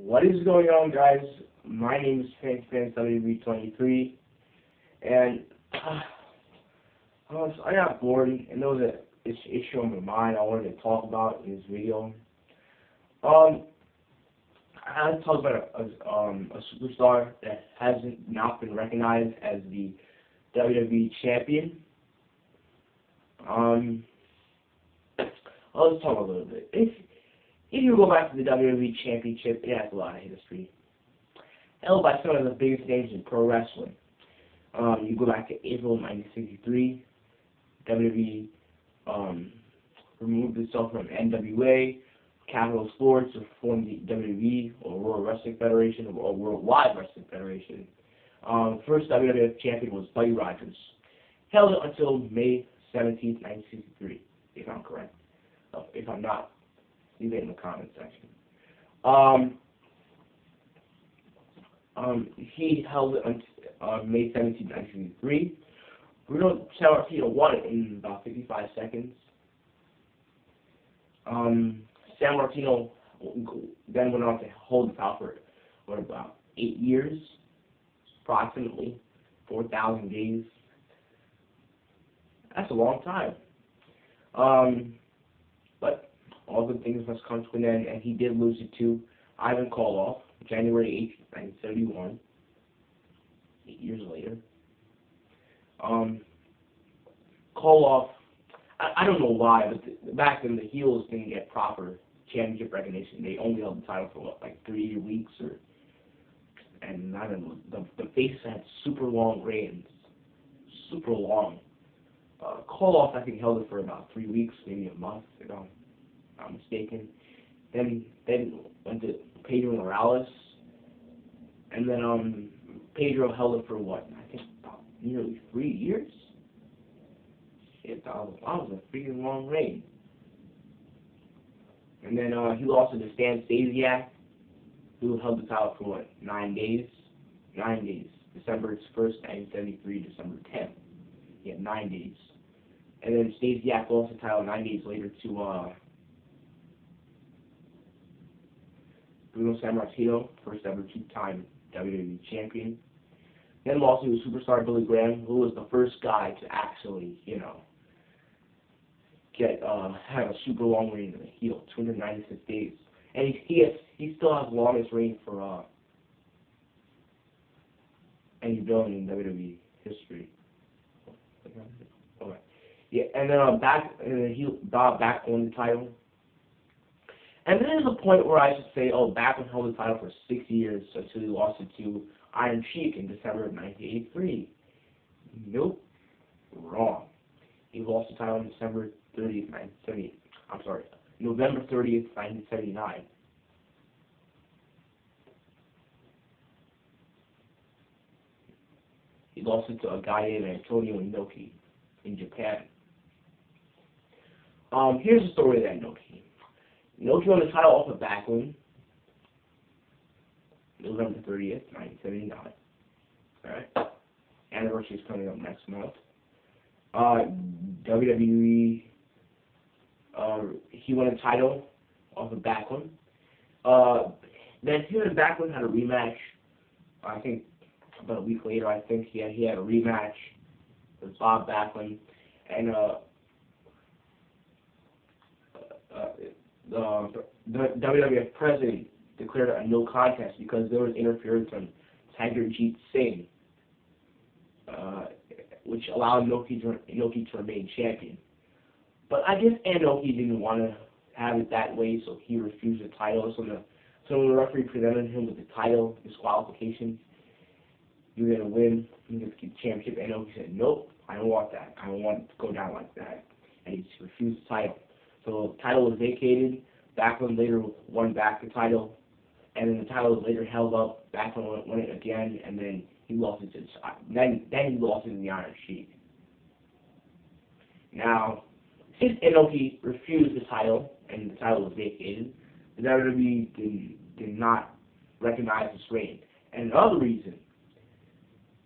What is going on, guys? My name is Fans WB23, and I got bored, and there was an issue on my mind I wanted to talk about in this video. I had to talk about a superstar that hasn't not been recognized as the WWE champion. Let's talk a little bit. If you go back to the WWE Championship, it has a lot of history. Held by some of the biggest names in pro wrestling. You go back to April 1963, WWE removed itself from NWA, Capital Sports, to form the WWE, or World Wrestling Federation, or Worldwide Wrestling Federation. First WWF champion was Buddy Rogers. Held it until May 17, 1963, if I'm correct. If I'm not, leave it in the comment section. He held it until May 17, 1963. Bruno Sammartino won it in about 55 seconds. Sammartino then went on to hold the title for about 8 years, approximately 4,000 days. That's a long time. But all good things must come to an end, and he did lose it to Ivan Koloff, January 8, 1971, 8 years later. Koloff, I don't know why, but back then the heels didn't get proper championship recognition. They only held the title for like 3 weeks, and I don't know. The faces had super long reigns, super long. Koloff, I think, held it for about 3 weeks, maybe a month, if I'm not mistaken. Then went to Pedro Morales, and then Pedro held it for what? I think about nearly 3 years. Shit, that was a freaking long reign. And then he lost to Stan Stasiak, who held the title for what? 9 days. 9 days. December 1st, 1973, December 10th. He had 9 days. And then Stasiak lost the title 9 days later to Bruno Sammartino, first ever two-time WWE champion. Then lost to superstar Billy Graham, who was the first guy to actually, have a super long reign in the heel, 296 days. And he still has the longest reign for any villain in WWE history. Okay. Yeah, and then Bob back won the title. And then there's a point where I should say, Backlund held the title for 6 years until he lost it to Iron Sheik in December of 1983. Nope, wrong. He lost the title on November 30th, 1979. He lost it to a guy named Antonio Inoki in Japan. Here's the story of that Inoki. Inoki won the title off of Backlund, November 30th, 1979. Alright. Anniversary is coming up next month. WWE, he won a title off of Backlund. Then him and Backlund had a rematch, I think about a week later. I think he had a rematch with Bob Backlund, and the WWF president declared a no contest because there was interference from Satyajit Singh, which allowed Inoki to remain champion. But I guess Inoki didn't want to have it that way, so he refused the title. So when the referee presented him with the title disqualification, you're going to win, you get to keep the championship. Inoki said, nope, I don't want that. I don't want it to go down like that. And he refused the title. So the title was vacated. Backlund later won back the title, and then the title was later held up. Backlund won it again, and then he lost it to then he lost it to the Iron Sheik. Now, since Inoki refused the title and the title was vacated, the WWE did not recognize his reign. And another reason,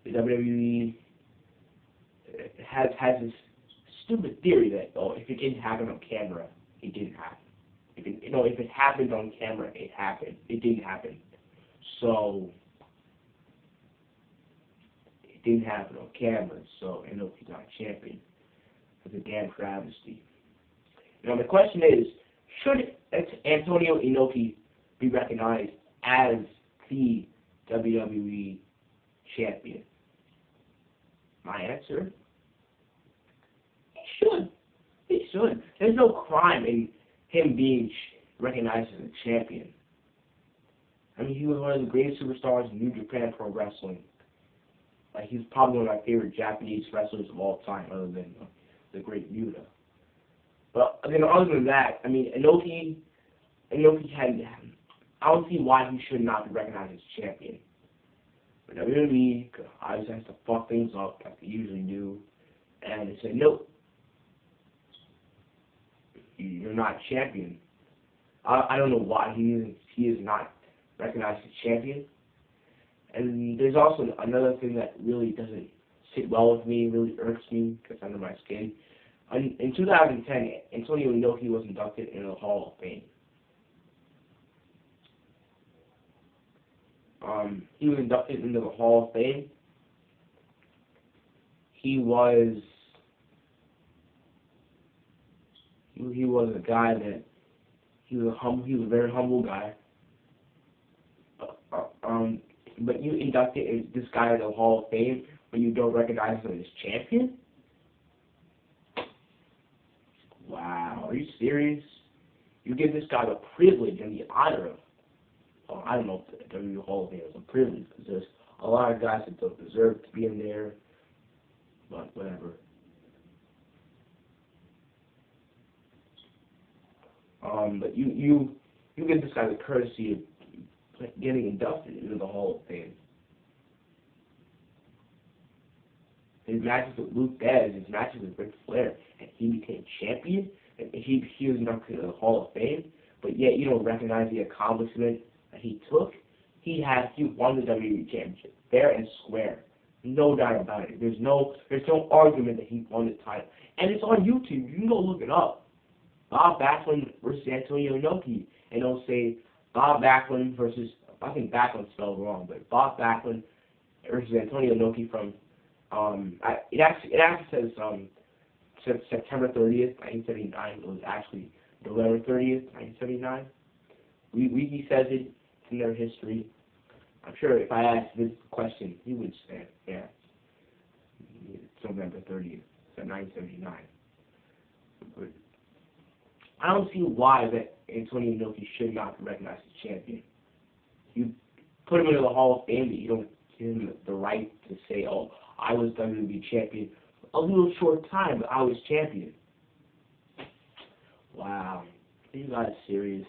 the WWE has this stupid theory that if it didn't happen on camera, it didn't happen. If it happened on camera, it happened. It didn't happen. So it didn't happen on camera, so Inoki got champion. It's a damn travesty. Now the question is, should Antonio Inoki be recognized as the WWE champion? My answer, he should. He should. There's no crime in him being recognized as a champion. I mean, he was one of the greatest superstars in New Japan Pro Wrestling. Like, he's probably one of my favorite Japanese wrestlers of all time, other than the great Muta. But then, other than that, I mean, Inoki had. I don't see why he should not be recognized as champion. But WWE obviously has to fuck things up like they usually do, and they said, nope, you're not champion. I don't know why he is not recognized as champion. And there's also another thing that really doesn't sit well with me, really irks me, gets under my skin. In 2010, Antonio Inoki was inducted into the Hall of Fame. He was inducted into the Hall of Fame. He was a guy that he was a very humble guy. But you inducted this guy into the Hall of Fame, but you don't recognize him as champion? Wow, are you serious? You give this guy the privilege and the honor of, well, I don't know if the WWE Hall of Fame is a privilege, because there's a lot of guys that don't deserve to be in there, but whatever. But you give this guy the courtesy of getting inducted into the Hall of Fame. His matches with Luke Dez, his matches with Ric Flair, and he became champion, and he was inducted into the Hall of Fame, but yet you don't recognize the accomplishment that he took. He won the WWE Championship, fair and square. No doubt about it. There's no argument that he won the title. And it's on YouTube. You can go look it up. Bob Backlund versus Antonio Inoki. And they'll say Bob Backlund versus, I think Backlund spelled wrong, but Bob Backlund versus Antonio Inoki from, it actually says September 30th, 1979. It was actually November 30th, 1979. Wiki says it in their history. I'm sure if I asked this question, he would say, yeah, it's November 30th, 1979. But I don't see why that Antonio Inoki should not be recognized as champion. You put him into the Hall of Fame, but you don't give him the right to say, oh, I was WWE champion a little short time, but I was champion. Wow. Are you guys serious?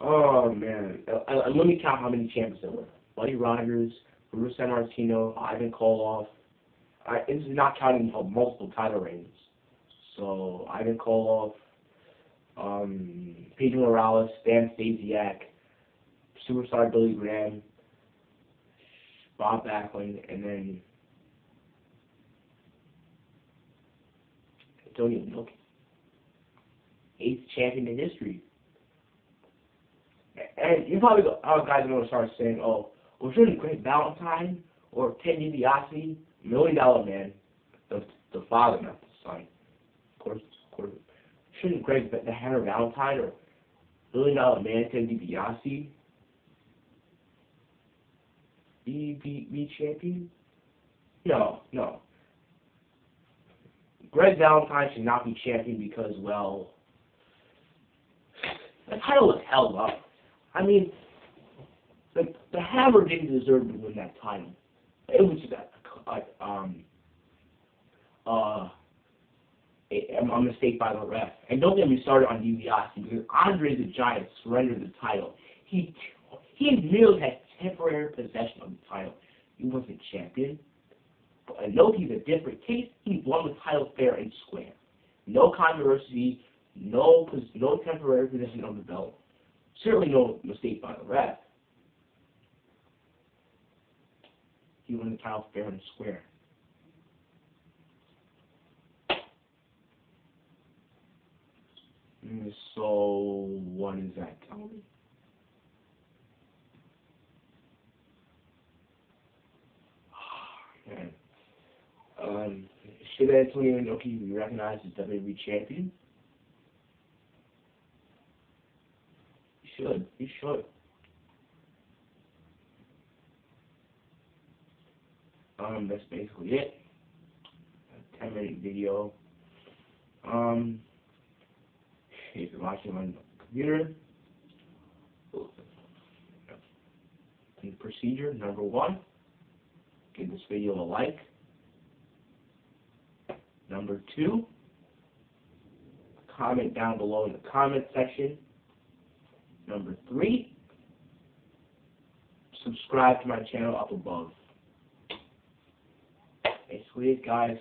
Oh, man. Let me count how many champions there were. Buddy Rogers, Bruce Sammartino, Ivan Koloff. This is not counting multiple title reigns. So, Ivan Koloff, Pedro Morales, Stan Stasiak, Superstar Billy Graham, Bob Backlund, and then Antonio Inoki. 8th champion in history. And you probably guys are going to start saying, oh, well, shouldn't Greg Valentine or Ted DiBiase, $1 Million Man, the father, not the son, of course, shouldn't Greg the Hammer Valentine or $1 Million Man, Ted DiBiase be champion? No. Greg Valentine should not be champion because, well, the title was held up. I mean, the Hammer didn't deserve to win that title. It was just a mistake by the ref. And don't get me started on DiBiase, because Andre the Giant surrendered the title. He merely had temporary possession of the title. He wasn't champion. But Inoki's a different case. He won the title fair and square. No controversy, no temporary possession of the belt. Certainly no mistake by the ref. He won the title fair and square. So what is that? Tell me. Man. Should Antonio Inoki be recognized as WWE champion? He should. He should. That's basically it. A 10-minute video. If you're watching on the computer, the procedure, number 1, give this video a like. Number 2, comment down below in the comment section. Number 3, subscribe to my channel up above. Basically it, guys.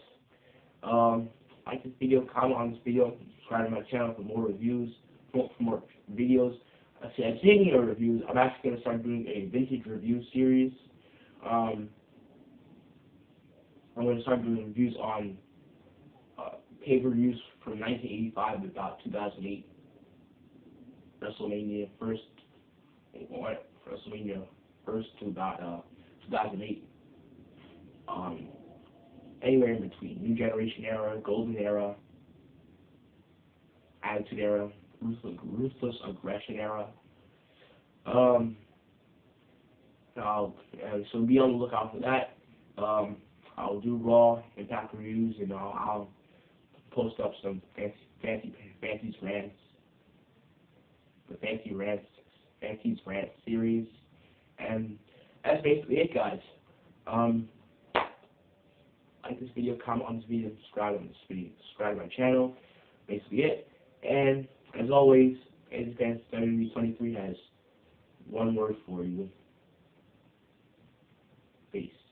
Like this video, comment on this video, subscribe to my channel for more reviews, for more videos. Speaking of reviews, I'm actually going to start doing a vintage review series. I'm going to start doing reviews on pay-per-views from 1985 to about 2008. WrestleMania first to about 2008. Anywhere in between. New Generation era, Golden era, Attitude era, Ruthless Aggression era. So be on the lookout for that. I'll do Raw, Impact reviews, and I'll post up some fancy rants, the fancy rant series, and that's basically it, guys. Like this video, comment on this video, subscribe on this video, subscribe to my channel. Basically it. And as always, Advanced WWE 23 has one word for you. Peace.